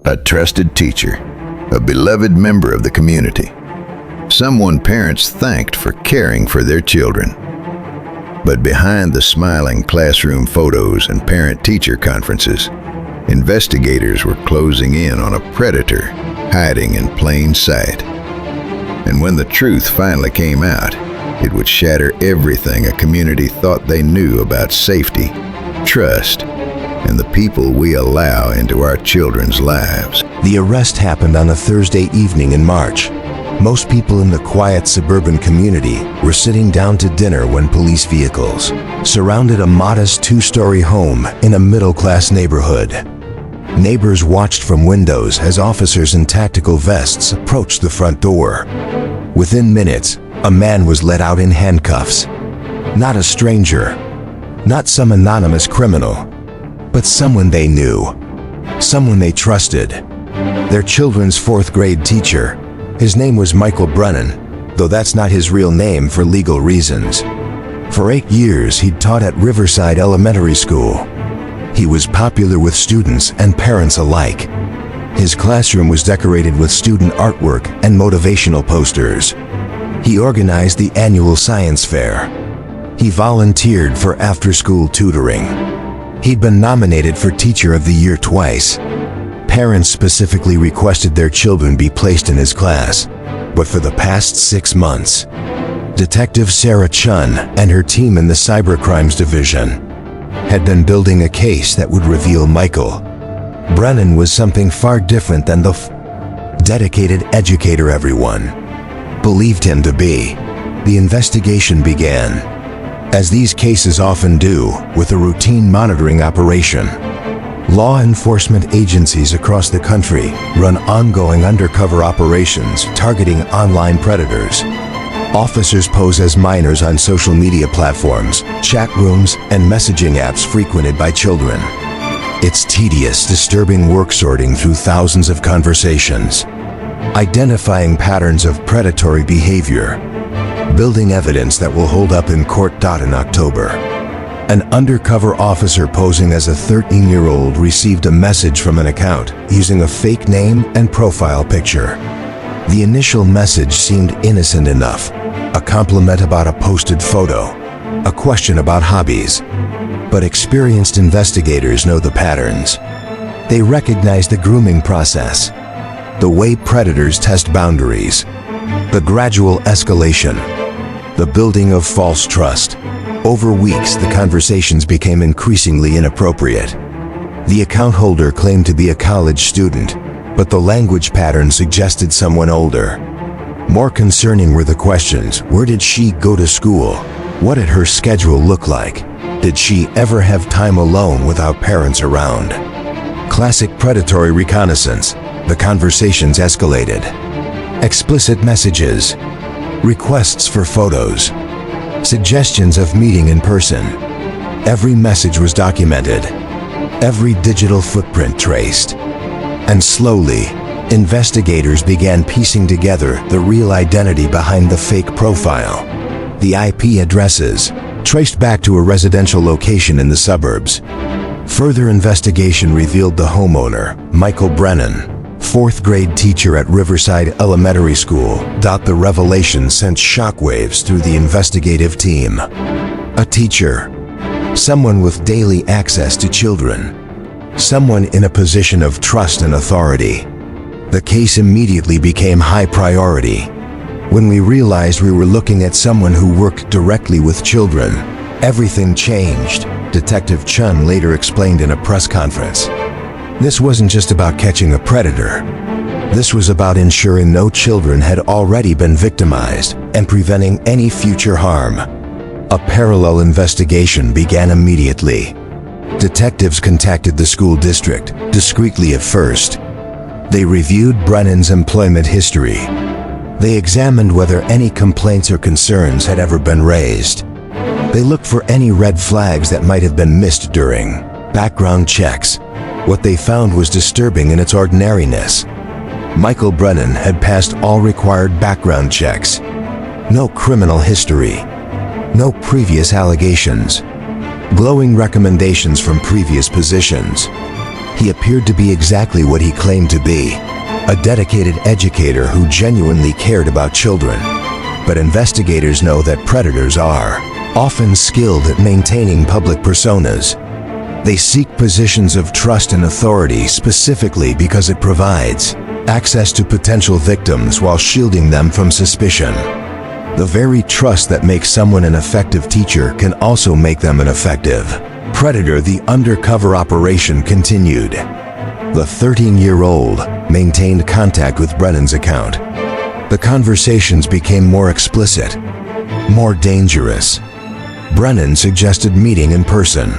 A trusted teacher, a beloved member of the community, someone parents thanked for caring for their children. But behind the smiling classroom photos and parent-teacher conferences, investigators were closing in on a predator hiding in plain sight. And when the truth finally came out, it would shatter everything a community thought they knew about safety, trust, and the people we allow into our children's lives. The arrest happened on a Thursday evening in March. Most people in the quiet suburban community were sitting down to dinner when police vehicles surrounded a modest two-story home in a middle-class neighborhood. Neighbors watched from windows as officers in tactical vests approached the front door. Within minutes, a man was let out in handcuffs. Not a stranger, not some anonymous criminal, but someone they knew, someone they trusted. Their children's fourth-grade teacher. His name was Michael Brennan, though that's not his real name for legal reasons. For 8 years, he'd taught at Riverside Elementary School. He was popular with students and parents alike. His classroom was decorated with student artwork and motivational posters. He organized the annual science fair. He volunteered for after-school tutoring. He'd been nominated for Teacher of the Year twice. Parents specifically requested their children be placed in his class, but for the past 6 months, Detective Sarah Chun and her team in the Cybercrimes Division had been building a case that would reveal Michael Brennan was something far different than the dedicated educator everyone believed him to be. The investigation began, as these cases often do, with a routine monitoring operation. Law enforcement agencies across the country run ongoing undercover operations targeting online predators. Officers pose as minors on social media platforms, chat rooms, and messaging apps frequented by children. It's tedious, disturbing work sorting through thousands of conversations, identifying patterns of predatory behavior, building evidence that will hold up in court. In October, an undercover officer posing as a 13-year-old received a message from an account using a fake name and profile picture. The initial message seemed innocent enough, a compliment about a posted photo, a question about hobbies. But experienced investigators know the patterns. They recognize the grooming process, the way predators test boundaries, the gradual escalation, the building of false trust. Over weeks, the conversations became increasingly inappropriate. The account holder claimed to be a college student, but the language pattern suggested someone older. More concerning were the questions: where did she go to school? What did her schedule look like? Did she ever have time alone without parents around? Classic predatory reconnaissance. The conversations escalated. Explicit messages, requests for photos, suggestions of meeting in person. Every message was documented, every digital footprint traced. And slowly, investigators began piecing together the real identity behind the fake profile. The IP addresses, traced back to a residential location in the suburbs. Further investigation revealed the homeowner, Michael Brennan, fourth-grade teacher at Riverside Elementary School. The revelation sent shockwaves through the investigative team. A teacher, someone with daily access to children, someone in a position of trust and authority. The case immediately became high priority. When we realized we were looking at someone who worked directly with children, everything changed, Detective Chun later explained in a press conference. This wasn't just about catching a predator. This was about ensuring no children had already been victimized and preventing any future harm. A parallel investigation began immediately. Detectives contacted the school district, discreetly at first. They reviewed Brennan's employment history. They examined whether any complaints or concerns had ever been raised. They looked for any red flags that might have been missed during background checks. What they found was disturbing in its ordinariness. Michael Brennan had passed all required background checks. No criminal history. No previous allegations. Glowing recommendations from previous positions. He appeared to be exactly what he claimed to be, a dedicated educator who genuinely cared about children. But investigators know that predators are often skilled at maintaining public personas. They seek positions of trust and authority specifically because it provides access to potential victims while shielding them from suspicion. The very trust that makes someone an effective teacher can also make them an effective predator. The undercover operation continued. The 13-year-old maintained contact with Brennan's account. The conversations became more explicit, more dangerous. Brennan suggested meeting in person.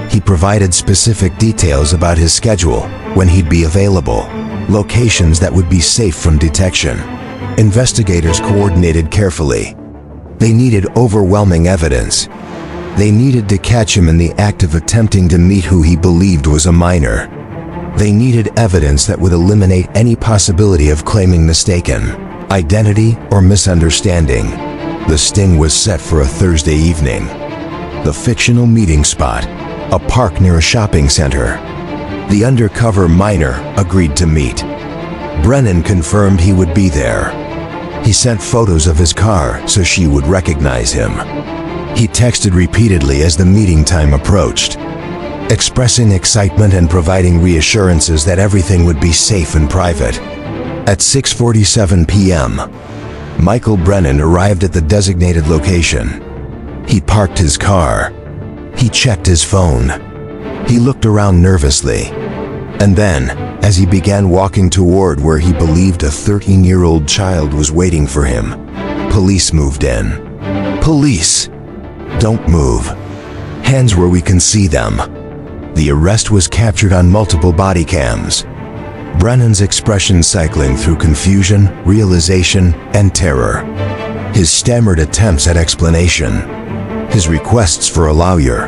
He provided specific details about his schedule, when he'd be available, locations that would be safe from detection. Investigators coordinated carefully. They needed overwhelming evidence. They needed to catch him in the act of attempting to meet who he believed was a minor. They needed evidence that would eliminate any possibility of claiming mistaken identity or misunderstanding. The sting was set for a Thursday evening. The fictional meeting spot, a park near a shopping center. The undercover minor agreed to meet. Brennan confirmed he would be there. He sent photos of his car so she would recognize him. He texted repeatedly as the meeting time approached, expressing excitement and providing reassurances that everything would be safe and private. At 6:47 p.m., Michael Brennan arrived at the designated location. He parked his car. He checked his phone. He looked around nervously. And then, as he began walking toward where he believed a 13-year-old child was waiting for him, police moved in. Police! Don't move. Hands where we can see them. The arrest was captured on multiple body cams. Brennan's expression cycling through confusion, realization, and terror. His stammered attempts at explanation. His requests for a lawyer.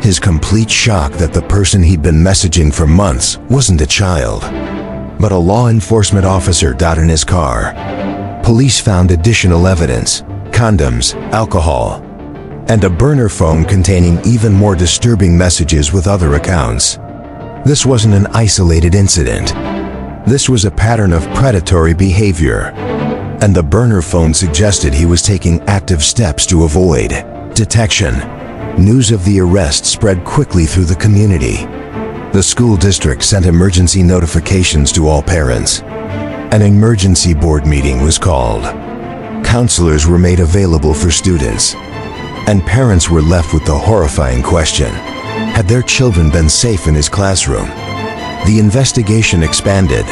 His complete shock that the person he'd been messaging for months wasn't a child, but a law enforcement officer. In his car, police found additional evidence: condoms, alcohol, and a burner phone containing even more disturbing messages with other accounts. This wasn't an isolated incident. This was a pattern of predatory behavior, and the burner phone suggested he was taking active steps to avoid detection. News of the arrest spread quickly through the community. The school district sent emergency notifications to all parents. An emergency board meeting was called. Counselors were made available for students, and parents were left with the horrifying question: had their children been safe in his classroom? The investigation expanded.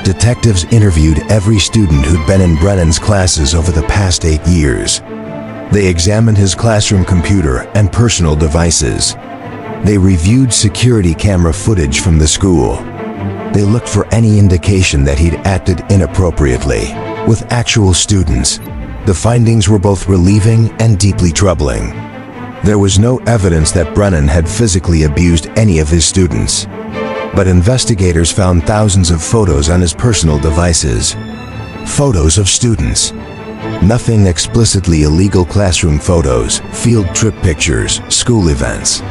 Detectives interviewed every student who'd been in Brennan's classes over the past 8 years. They examined his classroom computer and personal devices. They reviewed security camera footage from the school. They looked for any indication that he'd acted inappropriately with actual students. The findings were both relieving and deeply troubling. There was no evidence that Brennan had physically abused any of his students, but investigators found thousands of photos on his personal devices. Photos of students. Nothing explicitly illegal: classroom photos, field trip pictures, school events.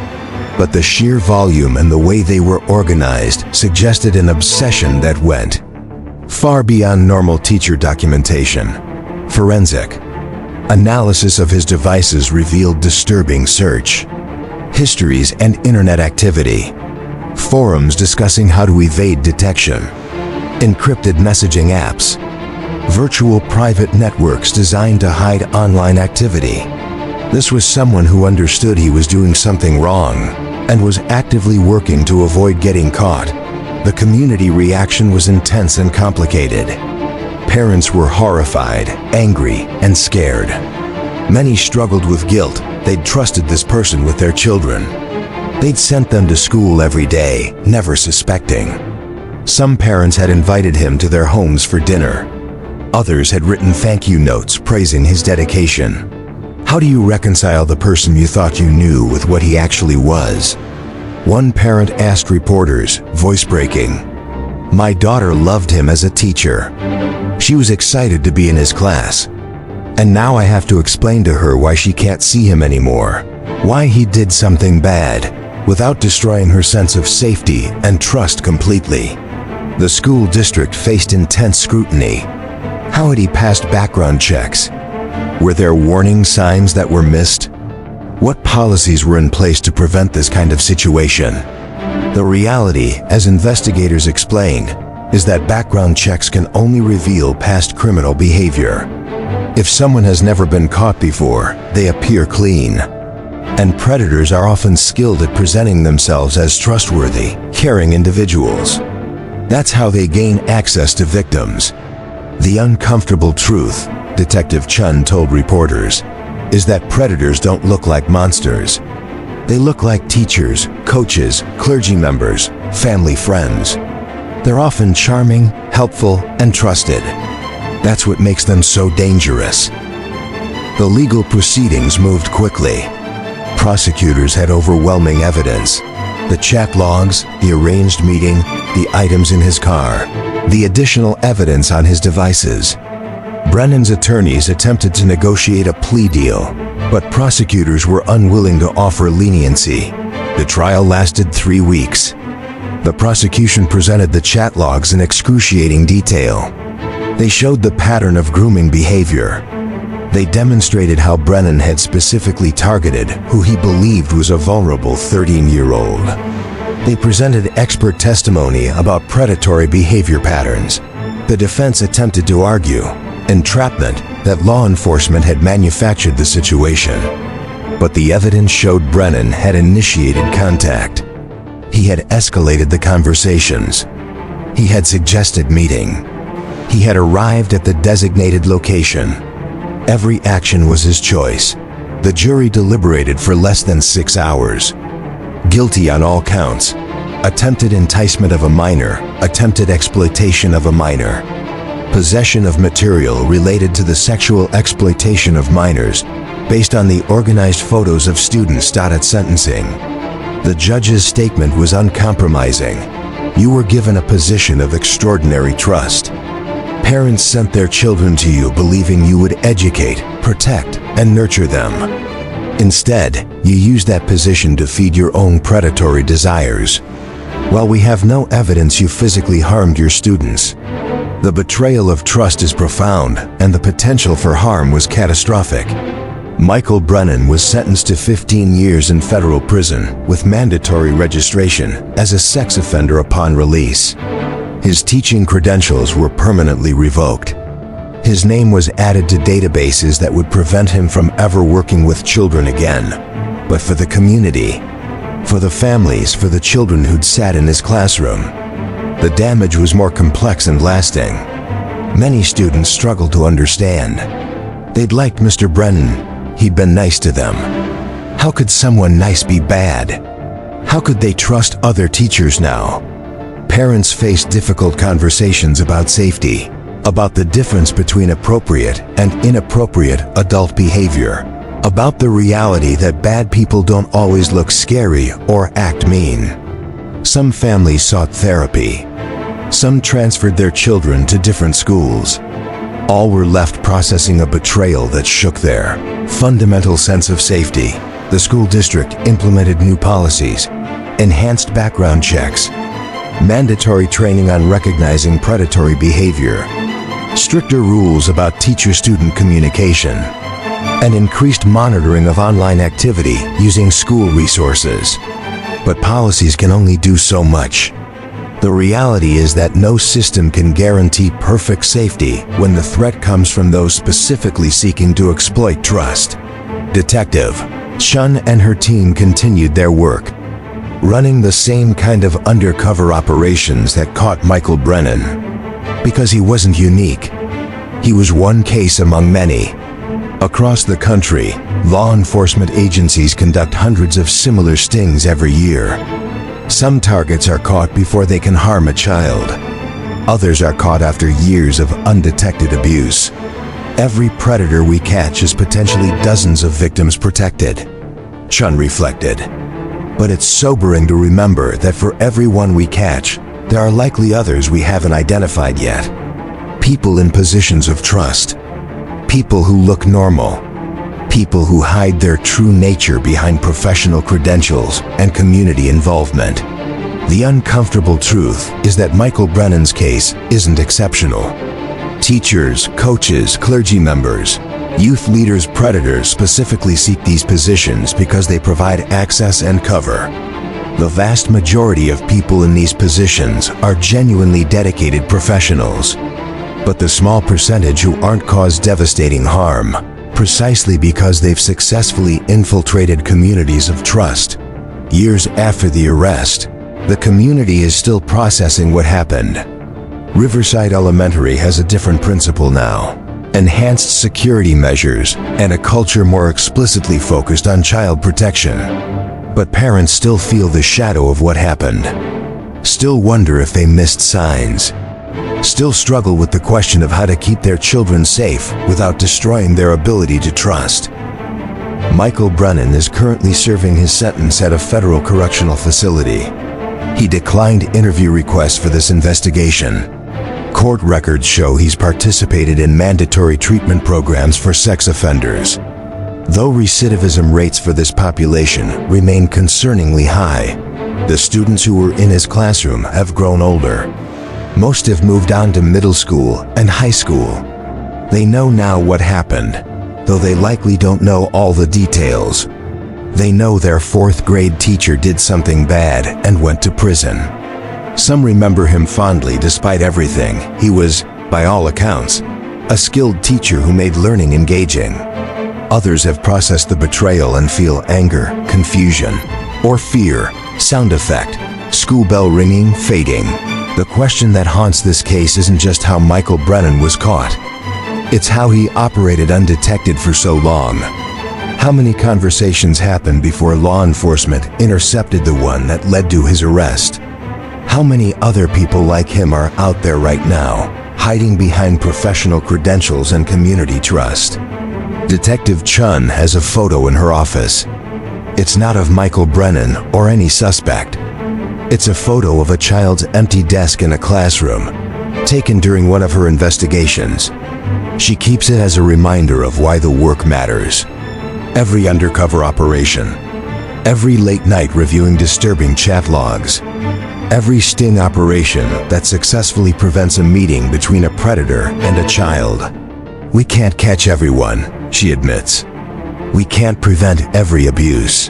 But the sheer volume and the way they were organized suggested an obsession that went far beyond normal teacher documentation. Forensic analysis of his devices revealed disturbing search histories and internet activity. Forums discussing how to evade detection. Encrypted messaging apps. Virtual private networks designed to hide online activity. This was someone who understood he was doing something wrong and was actively working to avoid getting caught. The community reaction was intense and complicated. Parents were horrified, angry, and scared. Many struggled with guilt. They'd trusted this person with their children. They'd sent them to school every day, never suspecting. Some parents had invited him to their homes for dinner. Others had written thank you notes praising his dedication. How do you reconcile the person you thought you knew with what he actually was? One parent asked reporters, voice breaking, "My daughter loved him as a teacher. She was excited to be in his class. And now I have to explain to her why she can't see him anymore, why he did something bad." without destroying her sense of safety and trust completely. The school district faced intense scrutiny. How had he passed background checks? Were there warning signs that were missed? What policies were in place to prevent this kind of situation? The reality, as investigators explained, is that background checks can only reveal past criminal behavior. If someone has never been caught before, they appear clean. And predators are often skilled at presenting themselves as trustworthy, caring individuals. That's how they gain access to victims. The uncomfortable truth, Detective Chun told reporters, is that predators don't look like monsters. They look like teachers, coaches, clergy members, family friends. They're often charming, helpful, and trusted. That's what makes them so dangerous. The legal proceedings moved quickly. Prosecutors had overwhelming evidence. The chat logs, the arranged meeting, the items in his car, the additional evidence on his devices. Brennan's attorneys attempted to negotiate a plea deal, but prosecutors were unwilling to offer leniency. The trial lasted 3 weeks. The prosecution presented the chat logs in excruciating detail. They showed the pattern of grooming behavior. They demonstrated how Brennan had specifically targeted who he believed was a vulnerable 13-year-old. They presented expert testimony about predatory behavior patterns. The defense attempted to argue entrapment, that law enforcement had manufactured the situation. But the evidence showed Brennan had initiated contact. He had escalated the conversations. He had suggested meeting. He had arrived at the designated location. Every action was his choice. The jury deliberated for less than 6 hours. Guilty on all counts. Attempted enticement of a minor, attempted exploitation of a minor, possession of material related to the sexual exploitation of minors, based on the organized photos of students at sentencing. The judge's statement was uncompromising. You were given a position of extraordinary trust. Parents sent their children to you believing you would educate, protect, and nurture them. Instead, you used that position to feed your own predatory desires. While we have no evidence you physically harmed your students, the betrayal of trust is profound, and the potential for harm was catastrophic. Michael Brennan was sentenced to 15 years in federal prison with mandatory registration as a sex offender upon release. His teaching credentials were permanently revoked. His name was added to databases that would prevent him from ever working with children again. But for the community, for the families, for the children who'd sat in his classroom, the damage was more complex and lasting. Many students struggled to understand. They'd liked Mr. Brennan. He'd been nice to them. How could someone nice be bad? How could they trust other teachers now? Parents faced difficult conversations about safety, about the difference between appropriate and inappropriate adult behavior, about the reality that bad people don't always look scary or act mean. Some families sought therapy. Some transferred their children to different schools. All were left processing a betrayal that shook their fundamental sense of safety. The school district implemented new policies, enhanced background checks, mandatory training on recognizing predatory behavior, stricter rules about teacher-student communication, and increased monitoring of online activity using school resources. But policies can only do so much. The reality is that no system can guarantee perfect safety when the threat comes from those specifically seeking to exploit trust. Detective Chun and her team continued their work, running the same kind of undercover operations that caught Michael Brennan. Because he wasn't unique. He was one case among many. Across the country, law enforcement agencies conduct hundreds of similar stings every year. Some targets are caught before they can harm a child. Others are caught after years of undetected abuse. Every predator we catch is potentially dozens of victims protected. Chun reflected. But it's sobering to remember that for every one we catch, there are likely others we haven't identified yet. People in positions of trust. People who look normal. People who hide their true nature behind professional credentials and community involvement. The uncomfortable truth is that Michael Brennan's case isn't exceptional. Teachers, coaches, clergy members, youth leaders, predators specifically seek these positions because they provide access and cover. The vast majority of people in these positions are genuinely dedicated professionals. But the small percentage who aren't cause devastating harm, precisely because they've successfully infiltrated communities of trust. Years after the arrest, the community is still processing what happened. Riverside Elementary has a different principle now. Enhanced security measures and a culture more explicitly focused on child protection. But parents still feel the shadow of what happened. Still wonder if they missed signs. Still struggle with the question of how to keep their children safe without destroying their ability to trust. Michael Brennan is currently serving his sentence at a federal correctional facility. He declined interview requests for this investigation. Court records show he's participated in mandatory treatment programs for sex offenders. Though recidivism rates for this population remain concerningly high, the students who were in his classroom have grown older. Most have moved on to middle school and high school. They know now what happened, though they likely don't know all the details. They know their 4th grade teacher did something bad and went to prison. Some remember him fondly despite everything. He was, by all accounts, a skilled teacher who made learning engaging. Others have processed the betrayal and feel anger, confusion, or fear. Sound effect, school bell ringing, fading. The question that haunts this case isn't just how Michael Brennan was caught. It's how he operated undetected for so long. How many conversations happened before law enforcement intercepted the one that led to his arrest? How many other people like him are out there right now, hiding behind professional credentials and community trust? Detective Chun has a photo in her office. It's not of Michael Brennan or any suspect. It's a photo of a child's empty desk in a classroom, taken during one of her investigations. She keeps it as a reminder of why the work matters. Every undercover operation, every late night reviewing disturbing chat logs, every sting operation that successfully prevents a meeting between a predator and a child. We can't catch everyone, she admits. We can't prevent every abuse.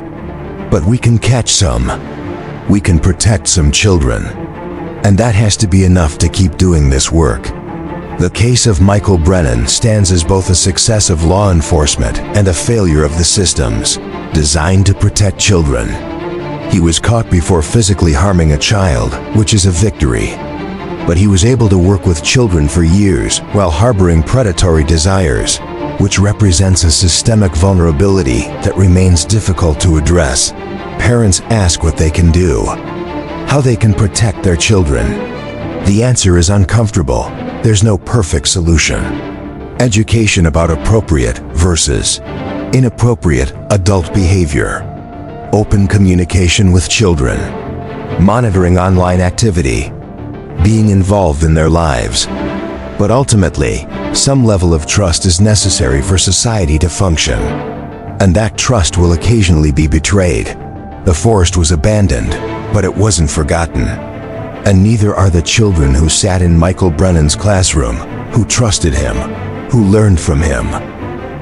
But we can catch some. We can protect some children. And that has to be enough to keep doing this work. The case of Michael Brennan stands as both a success of law enforcement and a failure of the systems designed to protect children. He was caught before physically harming a child, which is a victory. But he was able to work with children for years while harboring predatory desires, which represents a systemic vulnerability that remains difficult to address. Parents ask what they can do, how they can protect their children. The answer is uncomfortable. There's no perfect solution. Education about appropriate versus inappropriate adult behavior. Open communication with children. Monitoring online activity. Being involved in their lives. But ultimately, some level of trust is necessary for society to function. And that trust will occasionally be betrayed. The forest was abandoned, but it wasn't forgotten. And neither are the children who sat in Michael Brennan's classroom, who trusted him, who learned from him,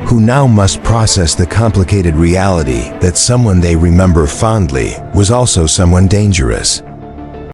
who now must process the complicated reality that someone they remember fondly was also someone dangerous.